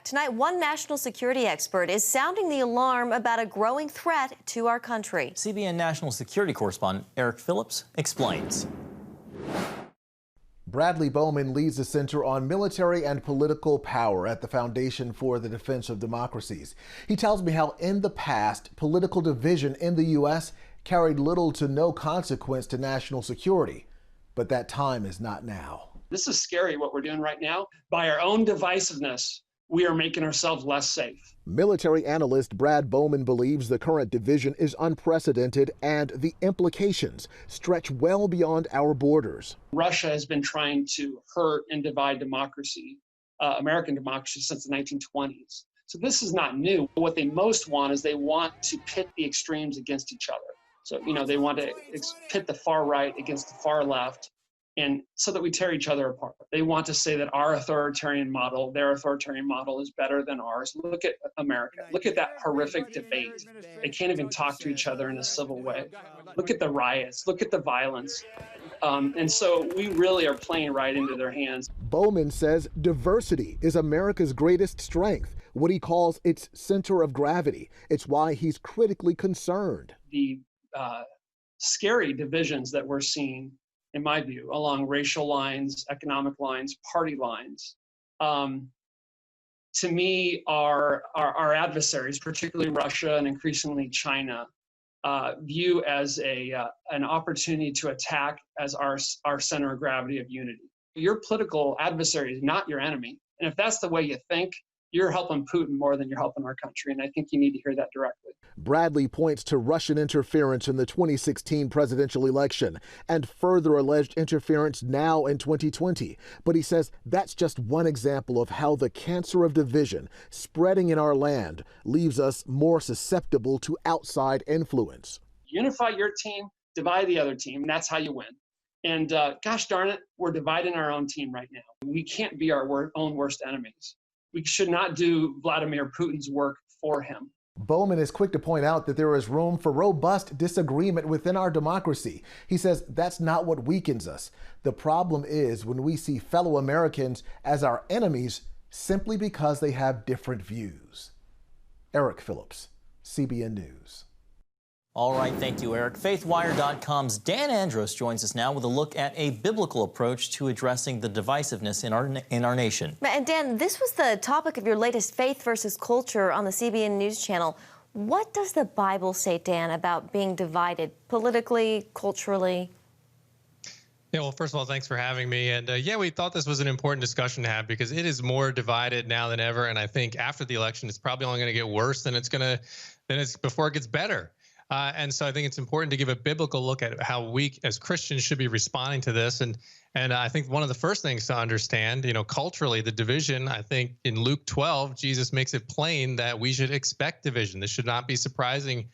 Tonight, one national security expert is sounding the alarm about a growing threat to our country. CBN national security correspondent Eric Phillips explains. Bradley Bowman leads the Center on Military and Political Power at the Foundation for the Defense of Democracies. He tells me how in the past, political division in the U.S. carried little to no consequence to national security. But that time is not now. This is scary what we're doing right now. By our own divisiveness, we are making ourselves less safe. Military analyst Brad Bowman believes the current division is unprecedented and the implications stretch well beyond our borders. Russia has been trying to hurt and divide democracy, American democracy, since the 1920s. So this is not new. What they most want is they want to pit the extremes against each other. So, they want to pit the far right against the far left, and so that we tear each other apart. They want to say that our authoritarian model, their authoritarian model, is better than ours. Look at America. Look at that horrific debate. They can't even talk to each other in a civil way. Look at the riots. Look at the violence. And so we really are playing right into their hands. Bowman says diversity is America's greatest strength, what he calls its center of gravity. It's why he's critically concerned. The scary divisions that we're seeing, in my view, along racial lines, economic lines, party lines, to me, our adversaries, particularly Russia and increasingly China, view as an opportunity to attack as our center of gravity of unity. Your political adversary is not your enemy. And if that's the way you think, you're helping Putin more than you're helping our country. And I think you need to hear that directly. Bradley points to Russian interference in the 2016 presidential election and further alleged interference now in 2020. But he says that's just one example of how the cancer of division spreading in our land leaves us more susceptible to outside influence. Unify your team, divide the other team, and that's how you win. And gosh darn it, we're dividing our own team right now. We can't be our own worst enemies. We should not do Vladimir Putin's work for him. Bowman is quick to point out that there is room for robust disagreement within our democracy. He says that's not what weakens us. The problem is when we see fellow Americans as our enemies simply because they have different views. Eric Phillips, CBN News. All right, thank you, Eric. FaithWire.com's Dan Andros joins us now with a look at a biblical approach to addressing the divisiveness in our nation. And Dan, this was the topic of your latest Faith versus Culture on the CBN News Channel. What does the Bible say, Dan, about being divided politically, culturally? Yeah, well, first of all, thanks for having me. And yeah, we thought this was an important discussion to have because it is more divided now than ever. And I think after the election, it's probably only going to get worse than it's before it gets better. And so I think it's important to give a biblical look at how we as Christians should be responding to this. And I think one of the first things to understand, culturally, the division, I think in Luke 12, Jesus makes it plain that we should expect division. This should not be surprising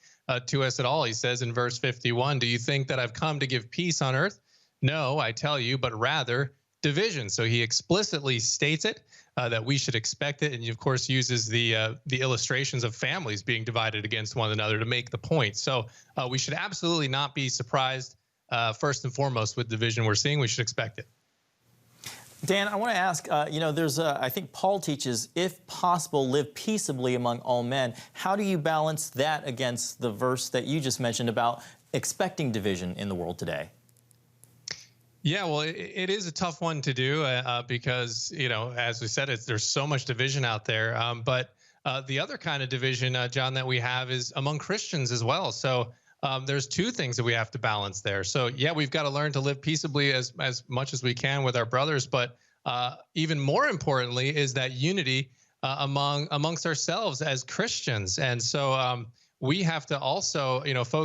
to us at all. He says in verse 51, "Do you think that I've come to give peace on earth? No, I tell you, but rather division." So he explicitly states it, that we should expect it. And he, of course, uses the illustrations of families being divided against one another to make the point. So we should absolutely not be surprised, first and foremost, with division we're seeing. We should expect it. Dan, I want to ask, I think Paul teaches, if possible, live peaceably among all men. How do you balance that against the verse that you just mentioned about expecting division in the world today? Yeah, well, it is a tough one to do because, as we said, there's so much division out there. But the other kind of division, John, that we have is among Christians as well. So there's two things that we have to balance there. So, yeah, we've got to learn to live peaceably as much as we can with our brothers. But even more importantly is that unity amongst ourselves as Christians. And so we have to also, focus